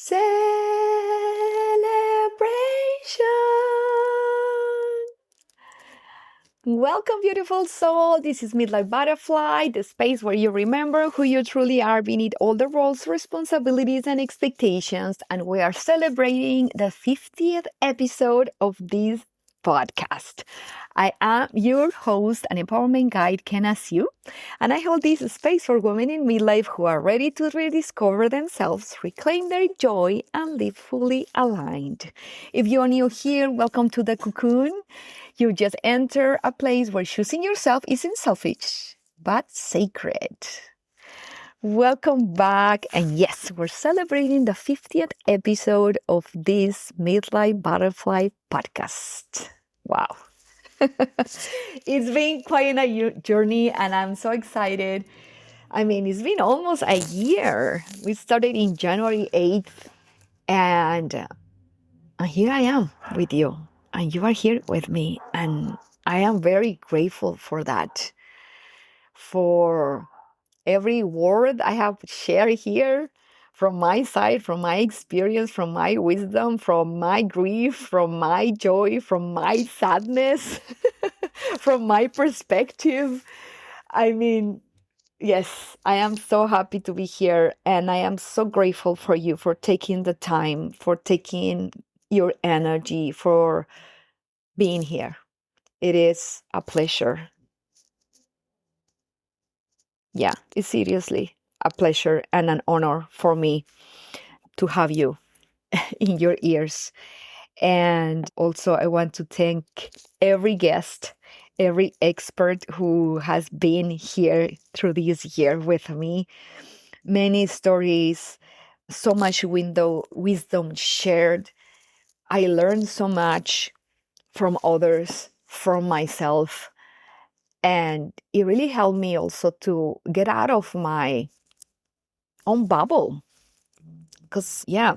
Celebration! Welcome, beautiful soul. This is Midlife Butterfly, the space where you remember who you truly are beneath all the roles, responsibilities, and expectations. And we are celebrating the 50th episode of this podcast. I am your host and empowerment guide, Kenna Sue, and I hold this space for women in midlife who are ready to rediscover themselves, reclaim their joy, and live fully aligned. If you are new here, welcome to the cocoon. You just enter a place where choosing yourself isn't selfish, but sacred. Welcome back. And yes, we're celebrating the 50th episode of this Midlife Butterfly podcast. Wow. It's been quite a journey, and I'm so excited. I mean, it's been almost a year. We started in January 8th, and here I am with you, and you are here with me. And I am very grateful for that, for every word I have shared here from my side, from my experience, from my wisdom, from my grief, from my joy, from my sadness, from my perspective. I mean, yes, I am so happy to be here, and I am so grateful for you for taking the time, for taking your energy, for being here. It is a pleasure. Yeah, it's seriously a pleasure and an honor for me to have you in your ears. And also, I want to thank every guest, every expert who has been here through this year with me. Many stories, so much wisdom shared. I learned so much from others, from myself. And it really helped me also to get out of my own bubble. Because, yeah,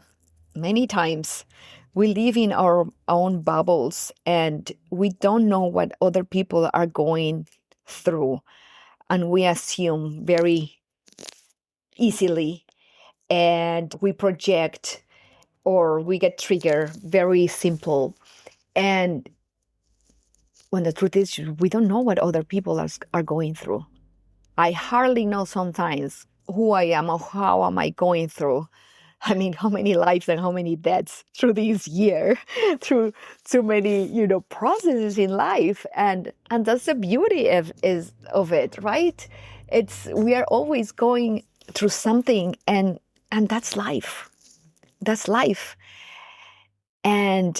many times we live in our own bubbles and we don't know what other people are going through. And we assume very easily, and we project or we get triggered very simple. And when the truth is, we don't know what other people are going through. I hardly know sometimes who I am or how am I going through. I mean, how many lives and how many deaths through this year, through so many, processes in life. And that's the beauty of it, right? We are always going through something, and that's life. That's life. And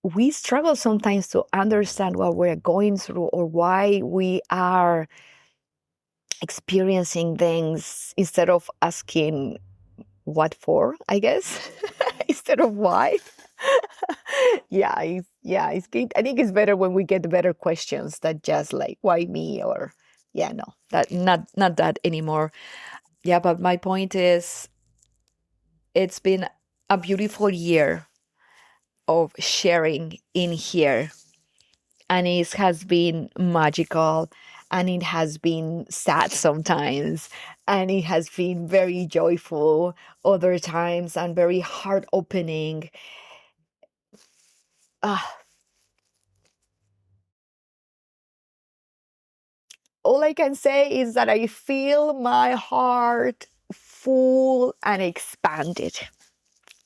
we struggle sometimes to understand what we're going through or why we are experiencing things instead of asking what for, I guess, instead of why. I think it's better when we get better questions than just like why me, or no, that not that anymore. Yeah, but my point is, it's been a beautiful year of sharing in here, and it has been magical, and it has been sad sometimes, and it has been very joyful other times, and very heart opening. All I can say is that I feel my heart full and expanded.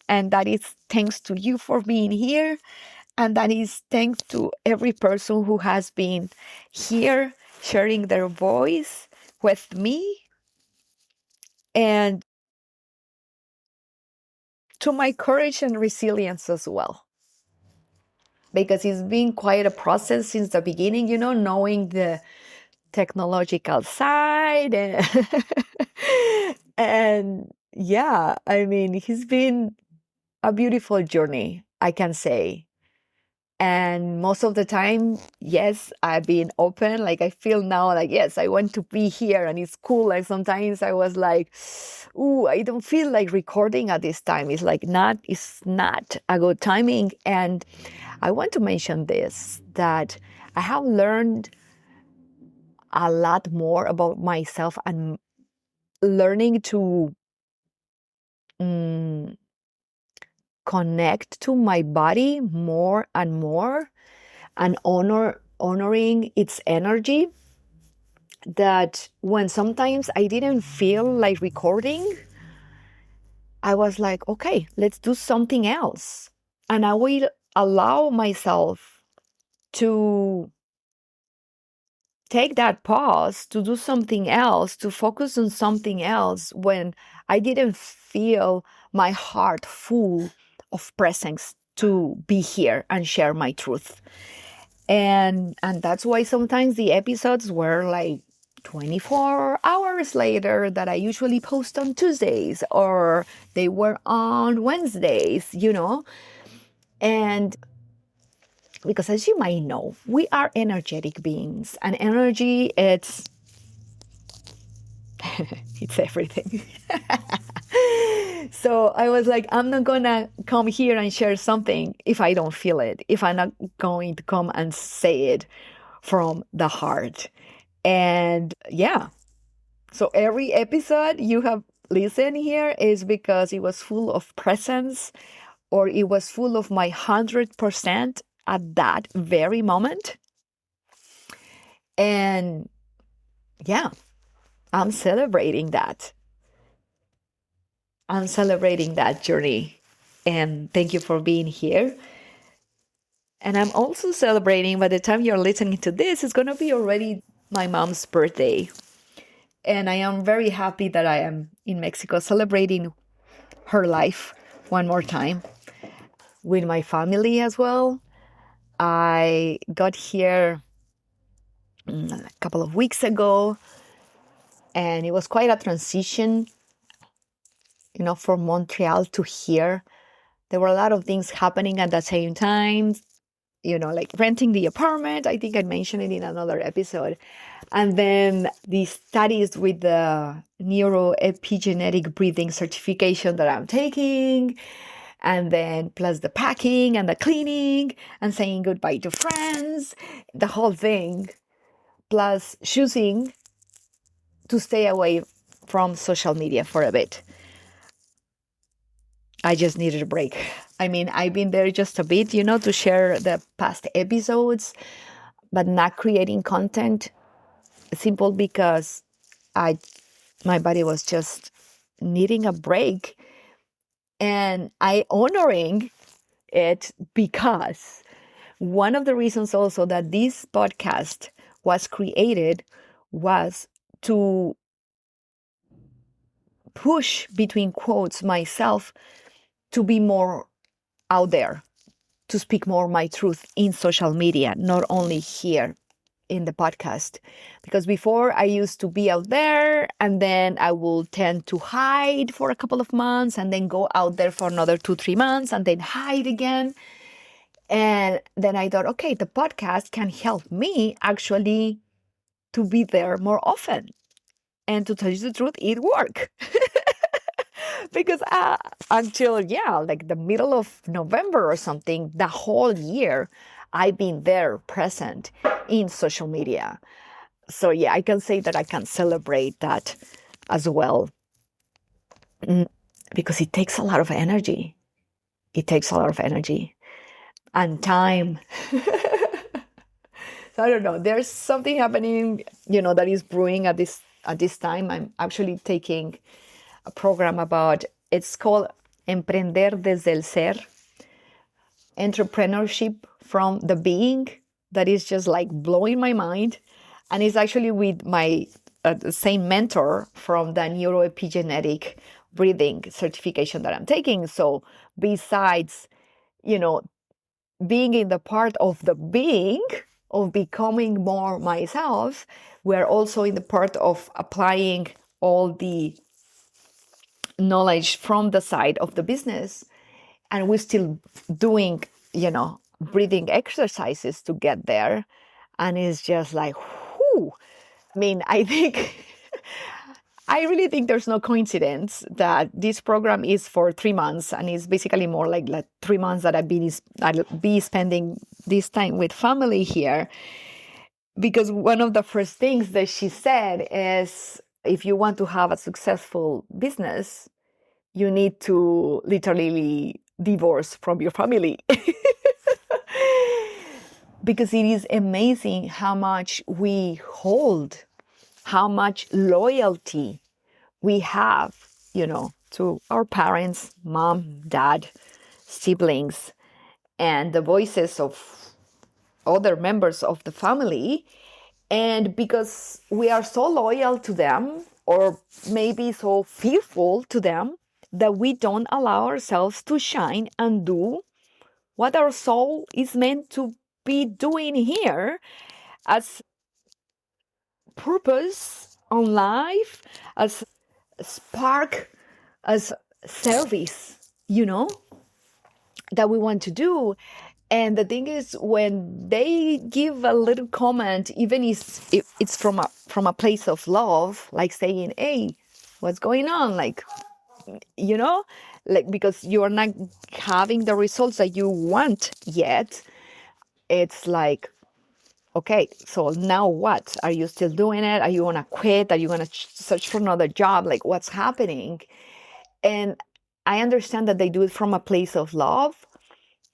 And that is thanks to you for being here. And that is thanks to every person who has been here sharing their voice with me. And to my courage and resilience as well. Because it's been quite a process since the beginning, knowing the technological side. And yeah, I mean, it's been a beautiful journey, I can say. And most of the time, yes, I've been open. Like I feel now like, yes, I want to be here and it's cool. Like sometimes I was like, ooh, I don't feel like recording at this time. It's not a good timing. And I want to mention this, that I have learned a lot more about myself and learning to mm, connect to my body more and more and honoring its energy, that when sometimes I didn't feel like recording, I was like, okay, let's do something else. And I will allow myself to take that pause to do something else, to focus on something else when I didn't feel my heart full of presence to be here and share my truth. And that's why sometimes the episodes were like 24 hours later that I usually post on Tuesdays, or they were on Wednesdays, and because as you might know, we are energetic beings, and energy, it's everything. So I was like, I'm not gonna come here and share something if I don't feel it, if I'm not going to come and say it from the heart. And yeah, so every episode you have listened here is because it was full of presence, or it was full of my 100% at that very moment. And yeah, I'm celebrating that. I'm celebrating that journey. And thank you for being here. And I'm also celebrating, by the time you're listening to this, it's going to be already my mom's birthday. And I am very happy that I am in Mexico celebrating her life one more time with my family as well. I got here a couple of weeks ago, and it was quite a transition, from Montreal to here. There were a lot of things happening at the same time, like renting the apartment. I think I mentioned it in another episode. And then the studies with the neuroepigenetic breathing certification that I'm taking. And then plus the packing and the cleaning and saying goodbye to friends, the whole thing. Plus choosing to stay away from social media for a bit. I just needed a break. I mean, I've been there just a bit, to share the past episodes, but not creating content, simple because my body was just needing a break. And I honoring it because one of the reasons also that this podcast was created was to push, between quotes, myself to be more out there, to speak more my truth in social media, not only here in the podcast. Because before I used to be out there and then I will tend to hide for a couple of months and then go out there for another 2-3 months and then hide again. And then I thought, okay, the podcast can help me actually to be there more often. And to tell you the truth, it worked. Because until, like the middle of November or something, the whole year, I've been there present in social media. So yeah, I can say that I can celebrate that as well. Because it takes a lot of energy. It takes a lot of energy and time. So I don't know. There's something happening, that is brewing at this time. I'm actually taking a program about, it's called Emprender desde el Ser, entrepreneurship from the being, that is just like blowing my mind. And it's actually with my the same mentor from the neuroepigenetic breathing certification that I'm taking. So besides, being in the part of the being, of becoming more myself, we're also in the part of applying all the knowledge from the side of the business. And we're still doing, breathing exercises to get there. And it's just like, whoo. I mean, I really think there's no coincidence that this program is for 3 months, and it's basically more like 3 months that I'll be spending this time with family here. Because one of the first things that she said is, if you want to have a successful business, you need to literally divorce from your family. Because it is amazing how much we hold, how much loyalty we have, to our parents, mom, dad, siblings, and the voices of other members of the family. And because we are so loyal to them, or maybe so fearful to them, that we don't allow ourselves to shine and do what our soul is meant to be doing here as purpose on life, as spark, as service, that we want to do. And the thing is, when they give a little comment, even if it's from a place of love, like saying, "Hey, what's going on?" Like, you know, like, because you are not having the results that you want yet, it's like, okay, so now what? Are you still doing it? Are you gonna quit? Are you gonna search for another job? Like, what's happening? And I understand that they do it from a place of love,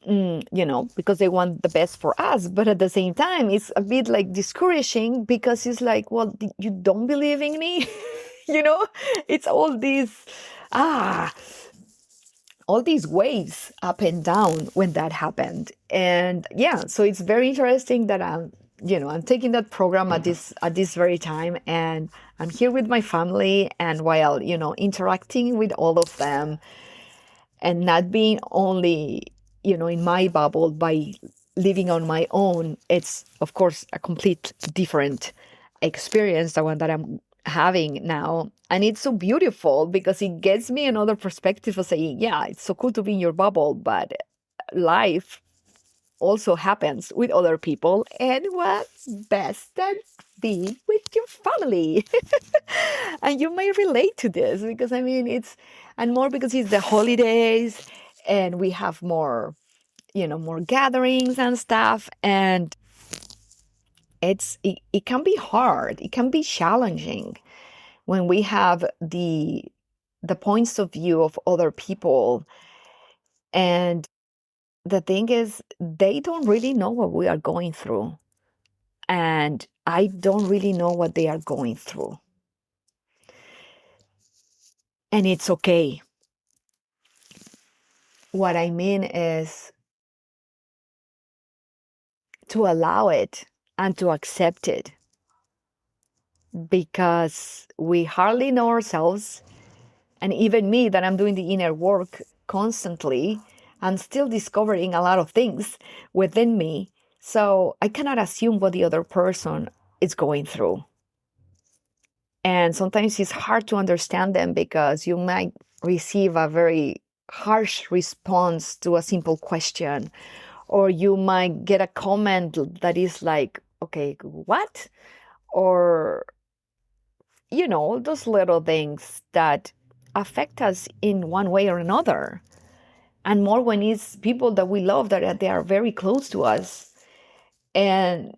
because they want the best for us. But at the same time, it's a bit like discouraging, because it's like, well, you don't believe in me? you know, it's ah, all these waves up and down when that happened. And yeah, so it's very interesting that I'm taking that program at this very time, and I'm here with my family, and while, interacting with all of them, and not being only, in my bubble by living on my own. It's, of course, a complete different experience, the one that I'm having now. And it's so beautiful, because it gets me another perspective of saying, yeah, it's so cool to be in your bubble, but life also happens with other people. And what's best than being with your family? And you may relate to this, because I mean, and more because it's the holidays, and we have more gatherings and stuff. And it can be hard, it can be challenging when we have the points of view of other people. And the thing is, they don't really know what we are going through, and I don't really know what they are going through. And it's okay. What I mean is to allow it and to accept it, because we hardly know ourselves. And even me, that I'm doing the inner work constantly, I'm still discovering a lot of things within me. So I cannot assume what the other person is going through. And sometimes it's hard to understand them, because you might receive a very harsh response to a simple question, or you might get a comment that is like, okay, what? Or, those little things that affect us in one way or another. And more when it's people that we love, that they are very close to us. And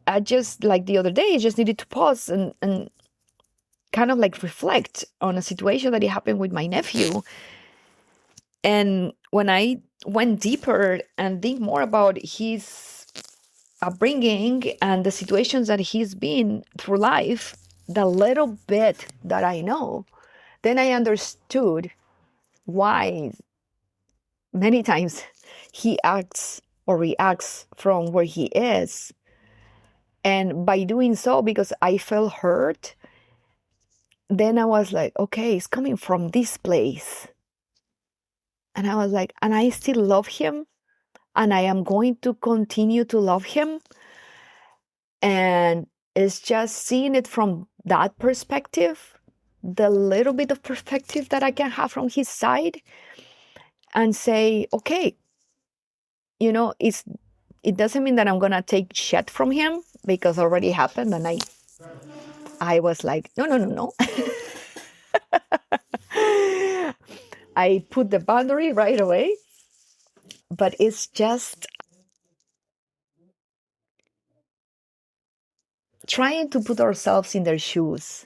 I just, like the other day, I just needed to pause and kind of like reflect on a situation that it happened with my nephew. And when I went deeper and think more about his upbringing and the situations that he's been through life, the little bit that I know, then I understood why many times he acts or reacts from where he is. And by doing so, because I felt hurt, then I was like, okay, it's coming from this place. And I was like, and I still love him, and I am going to continue to love him. And it's just seeing it from that perspective, the little bit of perspective that I can have from his side, and say, okay, it doesn't mean that I'm gonna take shit from him, because it already happened. And I was like, no, no, no, no. I put the boundary right away. But it's just trying to put ourselves in their shoes,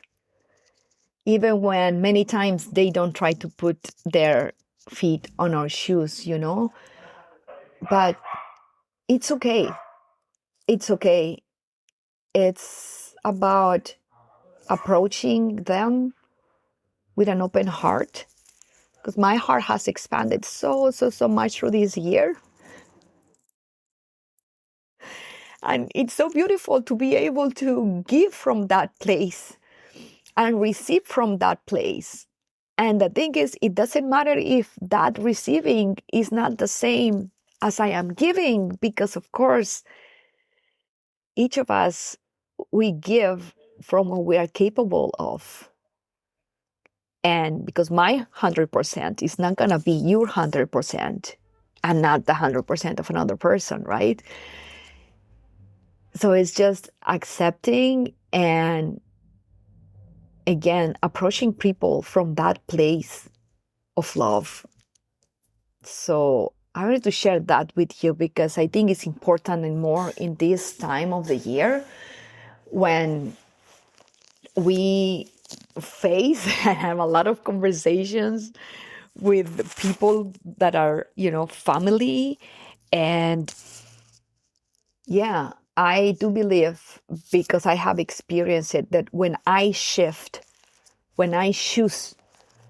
even when many times they don't try to put their feet on our shoes, but it's okay. It's okay. It's about approaching them with an open heart, because my heart has expanded so much through this year. And it's so beautiful to be able to give from that place and receive from that place. And the thing is, it doesn't matter if that receiving is not the same as I am giving, because of course, each of us, we give from what we are capable of. And because my 100% is not going to be your 100% and not the 100% of another person, right? So it's just accepting and, again, approaching people from that place of love. So I wanted to share that with you because I think it's important, and more in this time of the year when we face and have a lot of conversations with people that are, family. And yeah, I do believe, because I have experienced it, that when I shift, when I choose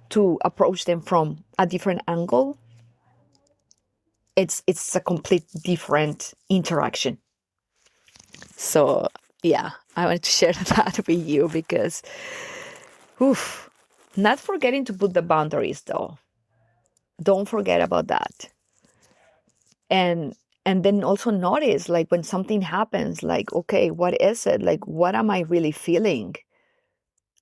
to approach them from a different angle, it's a complete different interaction. So yeah, I wanted to share that with you because, oof, not forgetting to put the boundaries though. Don't forget about that. And then also notice, like, when something happens, like, okay, what is it? Like, what am I really feeling?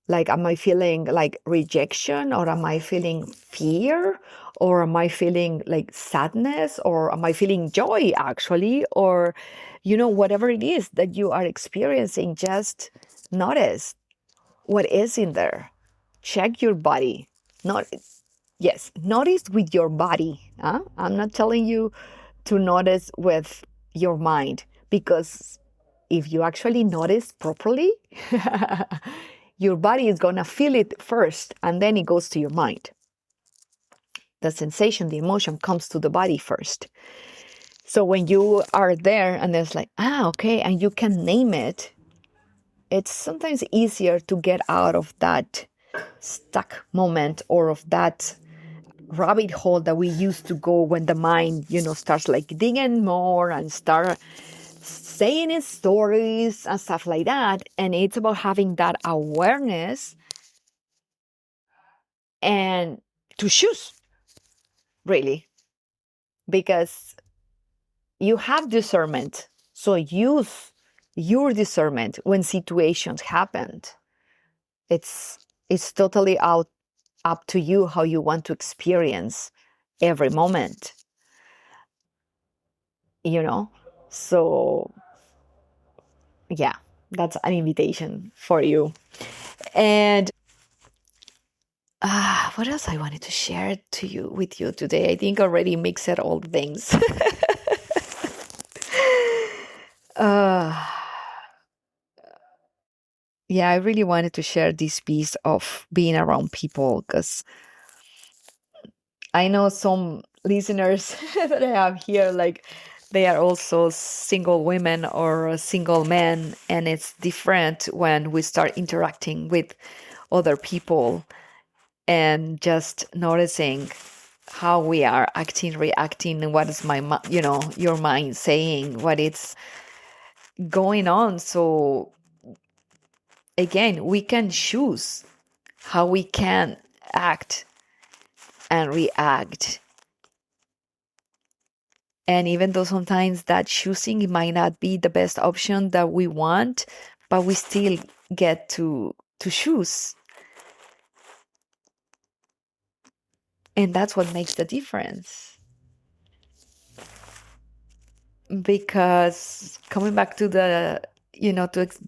Like, am I feeling like rejection, or am I feeling fear, or am I feeling like sadness, or am I feeling joy actually? Or, whatever it is that you are experiencing, just notice what is in there. Check your body. Not Yes, notice with your body. Huh? I'm not telling you to notice with your mind, because if you actually notice properly, your body is going to feel it first and then it goes to your mind. The sensation, the emotion comes to the body first. So when you are there and there's like, okay, and you can name it, it's sometimes easier to get out of that stuck moment, or of that rabbit hole that we used to go when the mind, starts like digging more and start saying its stories and stuff like that. And it's about having that awareness and to choose, really, because you have discernment. So use your discernment when situations happen. It's totally up to you how you want to experience every moment, So yeah, that's an invitation for you. And what else I wanted to share with you today? I think already mixed all the things. uh, yeah, I really wanted to share this piece of being around people, because I know some listeners that I have here, like, they are also single women or single men, and it's different when we start interacting with other people and just noticing how we are acting, reacting, and what is your mind saying, what it's going on. So again, we can choose how we can act and react. And even though sometimes that choosing, it might not be the best option that we want, but we still get to choose. And that's what makes the difference. Because coming back to the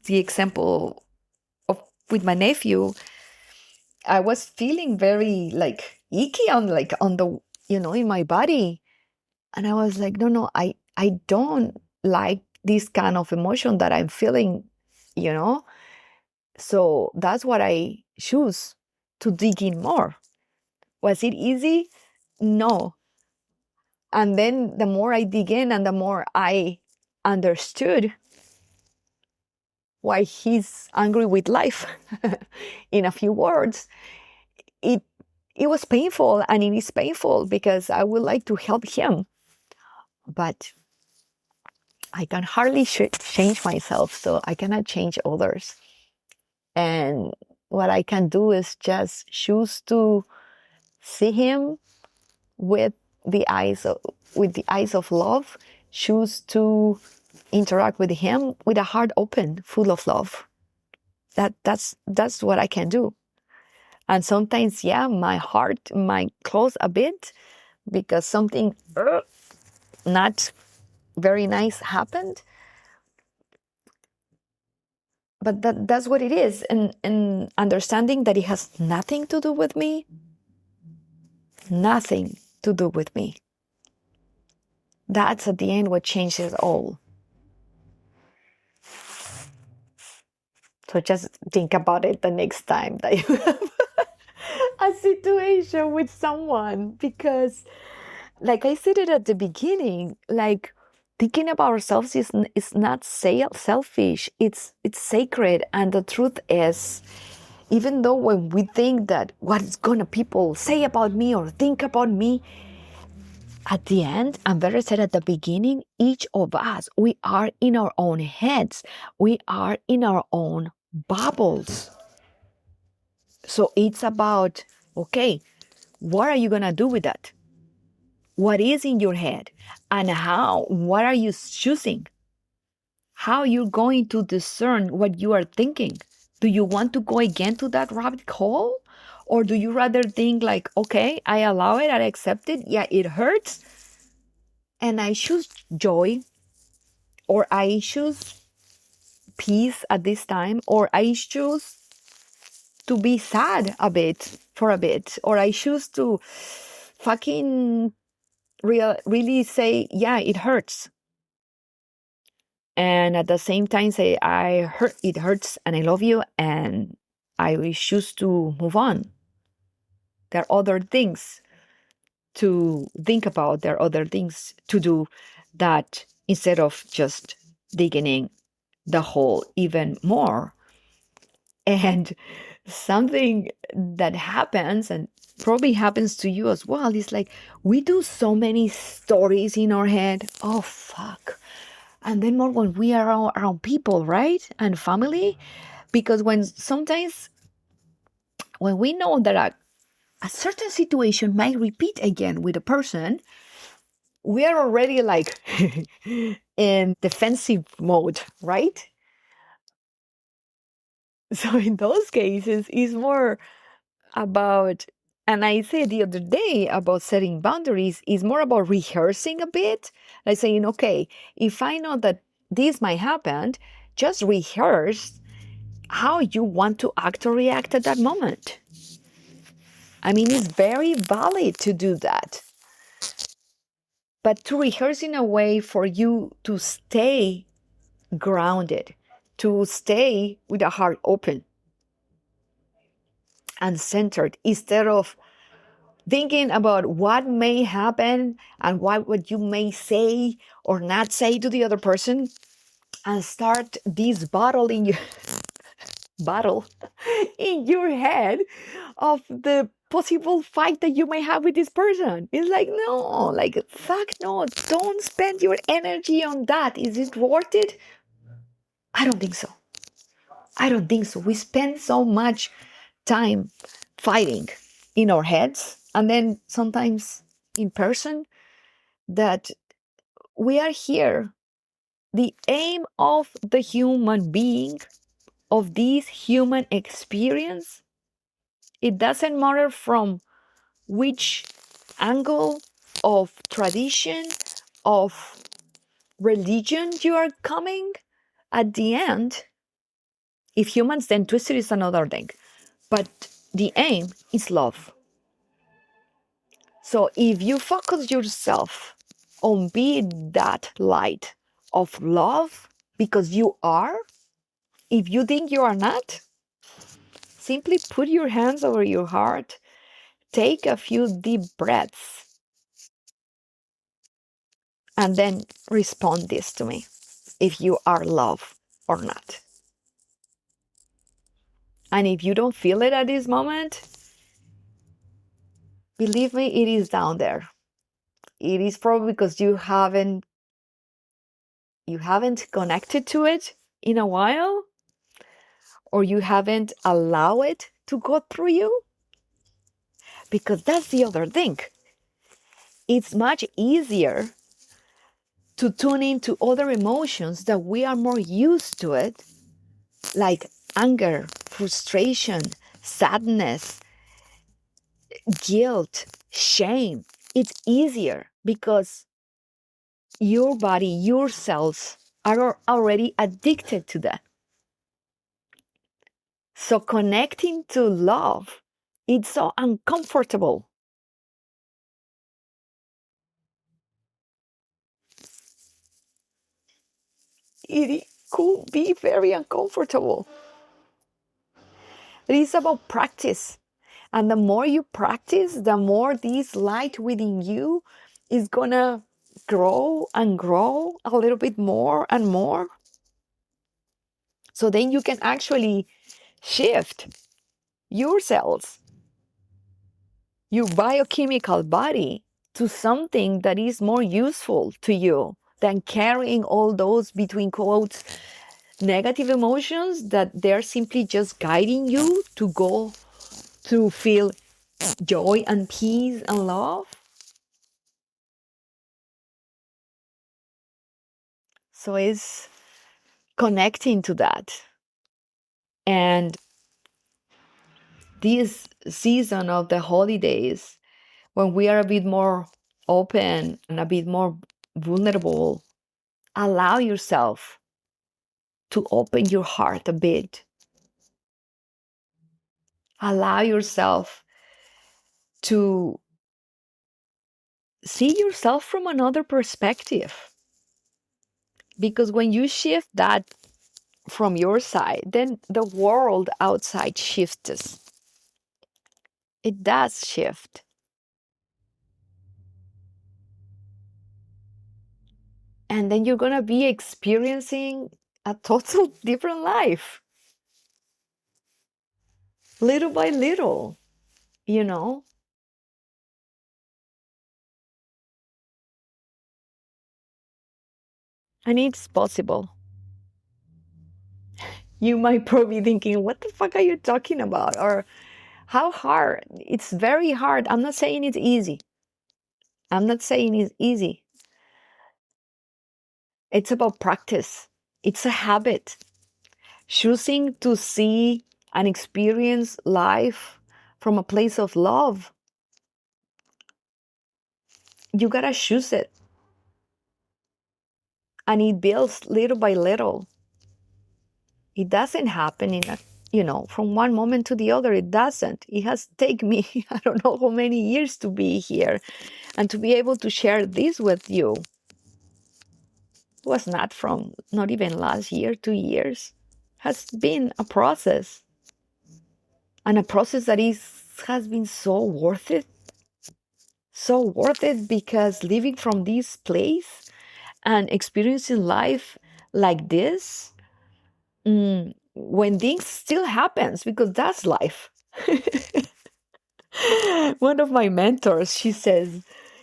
example of with my nephew, I was feeling very like icky on the in my body, and I was like, no, I don't like this kind of emotion that I'm feeling, so that's what I choose. to dig in more. Was it easy? No. And then the more I dig in and the more I understood why he's angry with life, in a few words, it was painful, and it is painful because I would like to help him, but I can hardly change myself, so I cannot change others. And what I can do is just choose to see him with the eyes of love, choose to interact with him with a heart open, full of love. That's what I can do. And sometimes, yeah, my heart might close a bit because something not very nice happened. But that's what it is. And understanding that it has nothing to do with me, nothing to do with me. That's at the end what changes all. So just think about it the next time that you have a situation with someone, because like I said it at the beginning, like thinking about ourselves is not selfish, it's sacred. And the truth is, even though when we think that what's gonna people say about me or think about me, at the end, and Vera said at the beginning, each of us, we are in our own heads, we are in our own bubbles. So it's about, okay, what are you gonna do with that? What is in your head? And how? What are you choosing? How you're going to discern what you are thinking? Do you want to go again to that rabbit hole? Or do you rather think like, okay, I allow it, I accept it, yeah, it hurts, and I choose joy, or I choose peace at this time, or I choose to be sad for a bit, or I choose to fucking really say, yeah, it hurts. And at the same time say, it hurts and I love you and I choose to move on. There are other things to think about, there are other things to do, that instead of just digging in the hole even more. And something that happens, and probably happens to you as well, is like we do so many stories in our head. Oh, fuck. And then more when we are around people, right? And family. Because sometimes when we know that a certain situation might repeat again with a person, we are already like in defensive mode, right? So in those cases, it's more about, and I said the other day about setting boundaries, is more about rehearsing a bit, like saying, okay, if I know that this might happen, just rehearse how you want to act or react at that moment. I mean, it's very valid to do that, but to rehearse in a way for you to stay grounded, to stay with a heart open and centered, instead of thinking about what may happen and what you may say or not say to the other person, and start this battle in your head of the possible fight that you may have with this person. It's like, no, like, fuck no, don't spend your energy on that. Is it worth it? I don't think so. We spend so much time fighting in our heads and then sometimes in person, that we are here. The aim of the human being, of this human experience, it doesn't matter from which angle of tradition, of religion you are coming. At the end, if humans then twist it, is another thing. But the aim is love. So if you focus yourself on being that light of love, because you are, if you think you are not, simply put your hands over your heart, take a few deep breaths, and then respond this to me if you are love or not. And if you don't feel it at this moment, believe me, it is down there. It is probably because you haven't connected to it in a while, or you haven't allowed it to go through you. Because that's the other thing. It's much easier to tune into other emotions that we are more used to it, like anger, frustration, sadness, guilt, shame. It's easier because your body, your cells are already addicted to that. So connecting to love, it's so uncomfortable. It could be very uncomfortable. It is about practice. And the more you practice, the more this light within you is gonna grow and grow a little bit more and more. So then you can actually shift your cells, your biochemical body, to something that is more useful to you than carrying all those, between quotes, negative emotions that they're simply just guiding you to go to feel joy and peace and love. So it's connecting to that. And this season of the holidays, when we are a bit more open and a bit more vulnerable, allow yourself to open your heart a bit. Allow yourself to see yourself from another perspective. Because when you shift that from your side, then the world outside shifts. It does shift. And then you're going to be experiencing a total different life. Little by little, you know? And it's possible. You might probably be thinking, what the fuck are you talking about? Or how hard? It's very hard. I'm not saying it's easy. I'm not saying it's easy. It's about practice. It's a habit. Choosing to see and experience life from a place of love. You gotta choose it. And it builds little by little. It doesn't happen from one moment to the other. It doesn't. It has taken me, I don't know how many years to be here and to be able to share this with you. It was not even last year, 2 years. Has been a process. And a process that has been so worth it. So worth it, because living from this place and experiencing life like this, when things still happens, because that's life. One of my mentors, she says,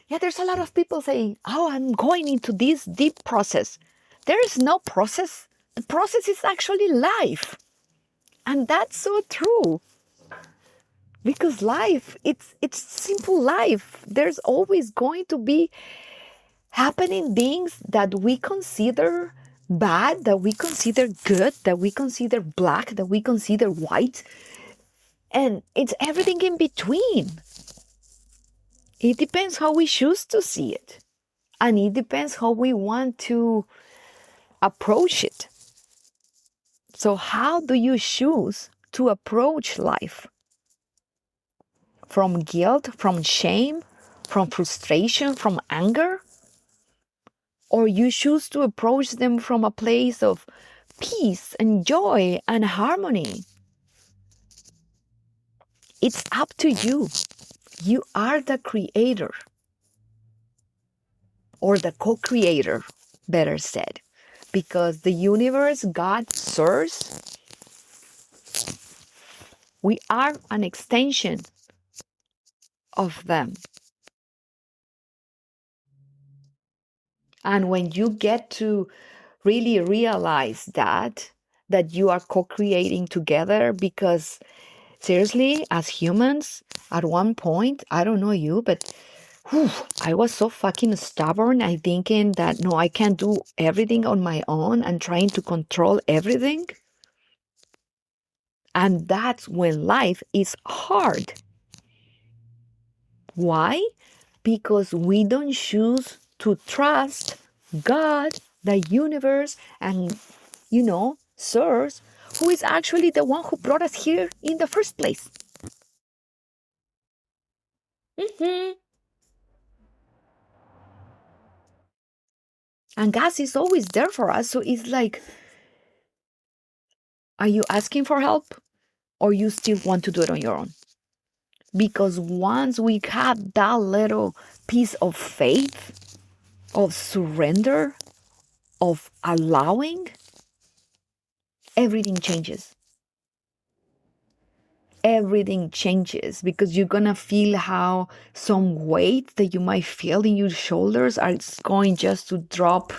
yeah, there's a lot of people saying, oh, I'm going into this deep process. There is no process. The process is actually life. And that's so true. Because life, it's simple life. There's always going to be happening things that we consider bad, that we consider good, that we consider black, that we consider white. And it's everything in between. It depends how we choose to see it. And it depends how we want to approach it. So how do you choose to approach life? From guilt, from shame, from frustration, from anger? Or you choose to approach them from a place of peace and joy and harmony? It's up to you. You are the creator, or the co-creator, better said, because the universe, God, source, we are an extension of them. And when you get to really realize that you are co-creating together, because seriously, as humans, at one point, I don't know you, but I was so fucking stubborn. I thinking that no, I can't do everything on my own and trying to control everything. And that's when life is hard. Why? Because we don't choose to trust God, the universe, and, source, who is actually the one who brought us here in the first place. Mm-hmm. And God is always there for us. So it's like, are you asking for help, or you still want to do it on your own? Because once we have that little piece of faith, of surrender, of allowing, everything changes. Everything changes, because you're gonna feel how some weight that you might feel in your shoulders are going just to drop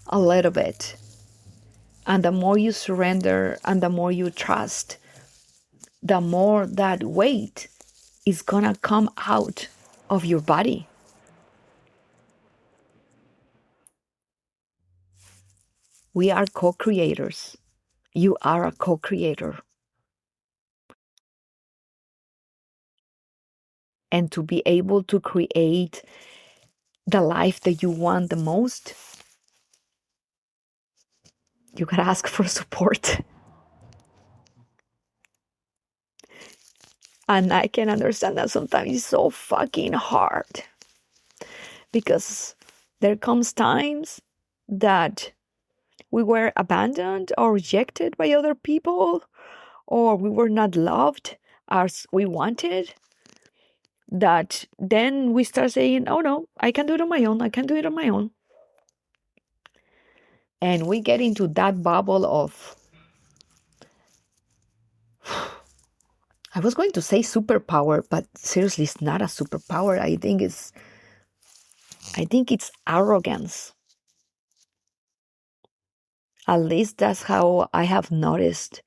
a little bit. And the more you surrender and the more you trust, the more that weight is gonna come out of your body. We are co-creators. You are a co-creator. And to be able to create the life that you want the most, you gotta ask for support. And I can understand that sometimes it's so fucking hard, because there comes times that we were abandoned or rejected by other people, or we were not loved as we wanted, that then we start saying, oh no, I can do it on my own. I can do it on my own. And we get into that bubble of, I was going to say superpower, but seriously, it's not a superpower. I think it's arrogance. At least that's how I have noticed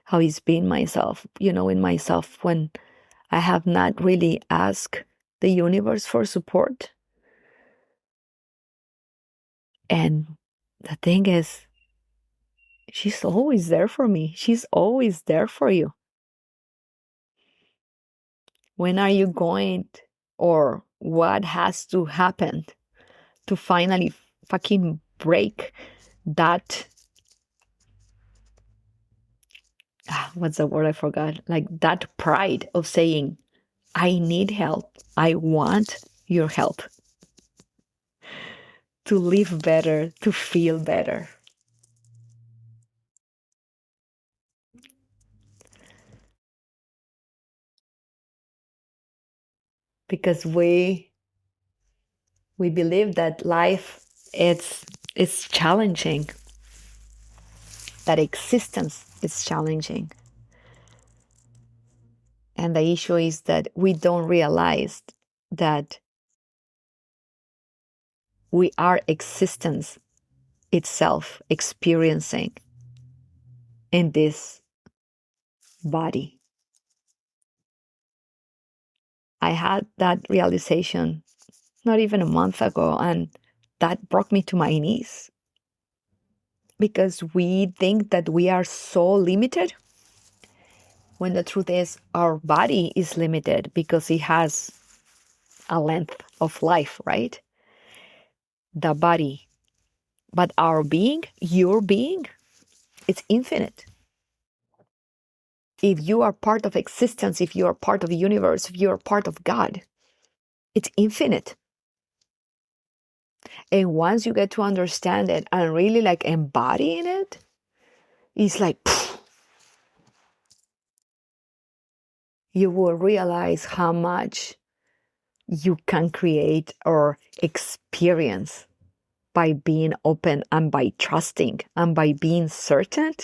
how it's been myself, in myself, when I have not really asked the universe for support. And the thing is, she's always there for me. She's always there for you. When are you going, or what has to happen to finally fucking break that, what's the word I forgot? Like that pride of saying, I need help. I want your help to live better, to feel better. Because we believe that life it's challenging, that existence is challenging. And the issue is that we don't realize that we are existence itself experiencing in this body. I had that realization not even a month ago, and that brought me to my knees, because we think that we are so limited, when the truth is our body is limited because it has a length of life, right? The body. But our being, your being, it's infinite. If you are part of existence, if you are part of the universe, if you are part of God, it's infinite. And once you get to understand it and really like embodying it, it's like, phew, you will realize how much you can create or experience by being open and by trusting and by being certain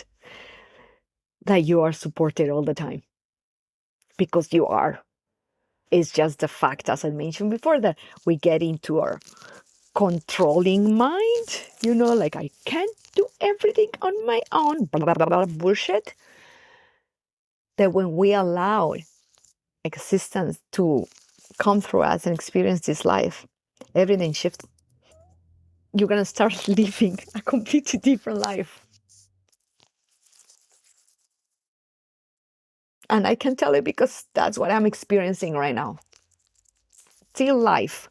that you are supported all the time, because you are. It's just the fact, as I mentioned before, that we get into our controlling mind, like I can't do everything on my own, blah, blah, blah, blah, bullshit. That when we allow existence to come through us and experience this life, everything shifts. You're going to start living a completely different life. And I can tell you because that's what I'm experiencing right now. Still life,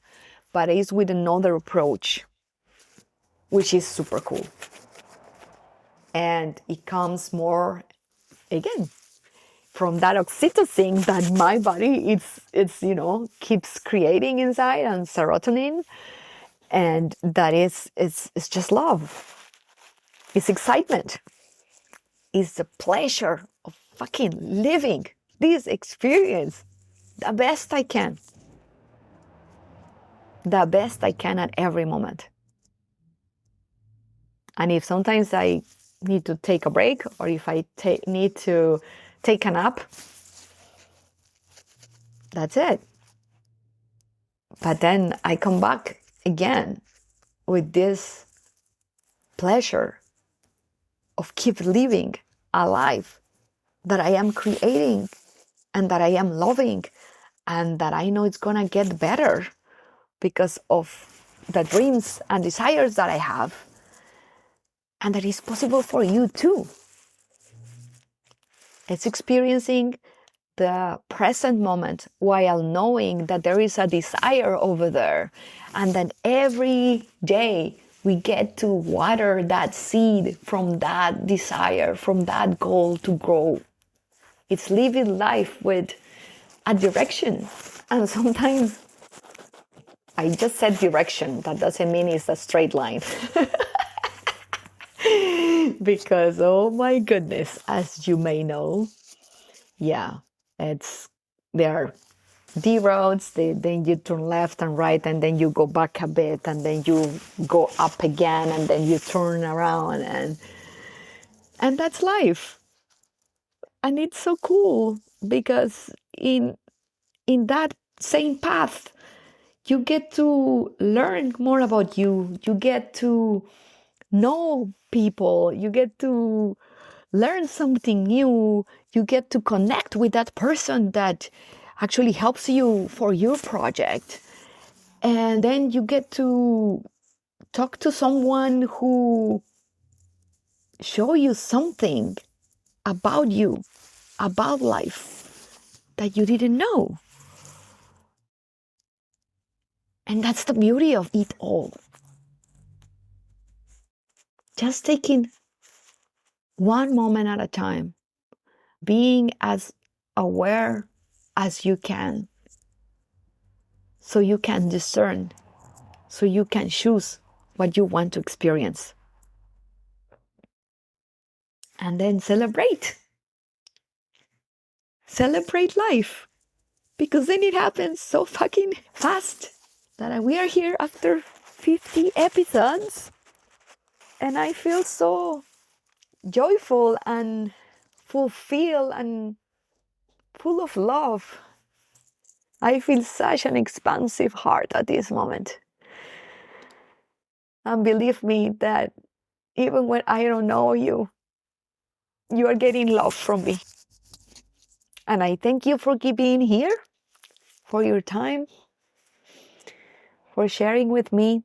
but it's with another approach, which is super cool. And it comes more, again, from that oxytocin that my body it's keeps creating inside, and serotonin, and that is it's just love. It's excitement. It's the pleasure of fucking living this experience the best I can. The best I can at every moment. And if sometimes I need to take a break, or if I need to take a nap, that's it. But then I come back again with this pleasure of keep living a life that I am creating and that I am loving, and that I know it's gonna get better because of the dreams and desires that I have, and that is possible for you too. It's experiencing the present moment while knowing that there is a desire over there, and that every day we get to water that seed from that desire, from that goal to grow. It's living life with a direction. And sometimes I just said direction. That doesn't mean it's a straight line. Because, oh my goodness, as you may know, there are D roads, then you turn left and right, and then you go back a bit, and then you go up again, and then you turn around, and that's life. And it's so cool because in that same path, you get to learn more about you. You get to know people. You get to learn something new. You get to connect with that person that actually helps you for your project. And then you get to talk to someone who show you something about you, about life that you didn't know. And that's the beauty of it all. Just taking one moment at a time, being as aware as you can, so you can discern, so you can choose what you want to experience. And then celebrate. Celebrate life. Because then it happens so fucking fast that we are here after 50 episodes. And I feel so joyful and fulfilled and full of love. I feel such an expansive heart at this moment. And believe me that even when I don't know you, you are getting love from me. And I thank you for being here, for your time, for sharing with me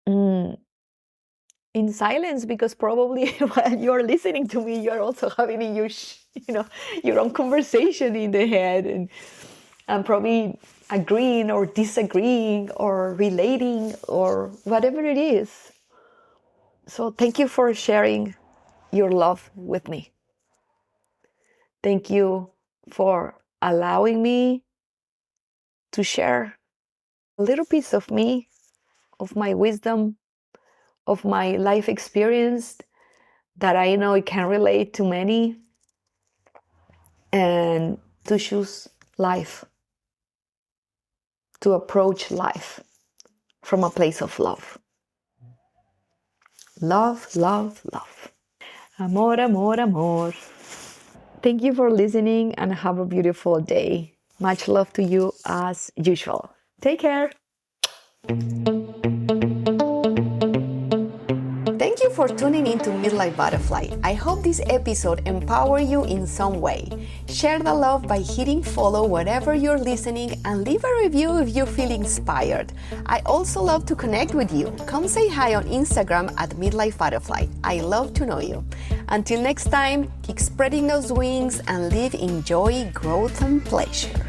in silence, because probably while you're listening to me, you're also having your own conversation in the head, and probably agreeing or disagreeing or relating or whatever it is. So thank you for sharing your love with me. Thank you for allowing me to share a little piece of me, of my wisdom, of my life experience that I know it can relate to many. and to choose life, to approach life from a place of love. Love, love, love. Amor, amor, amor. Thank you for listening and have a beautiful day. Much love to you as usual. Take care. Thank you for tuning into Midlife Butterfly. I hope this episode empowered you in some way. Share the love by hitting follow wherever you're listening and leave a review if you feel inspired. I also love to connect with you. Come say hi on Instagram at Midlife Butterfly. I love to know you. Until next time, keep spreading those wings and live in joy, growth, and pleasure.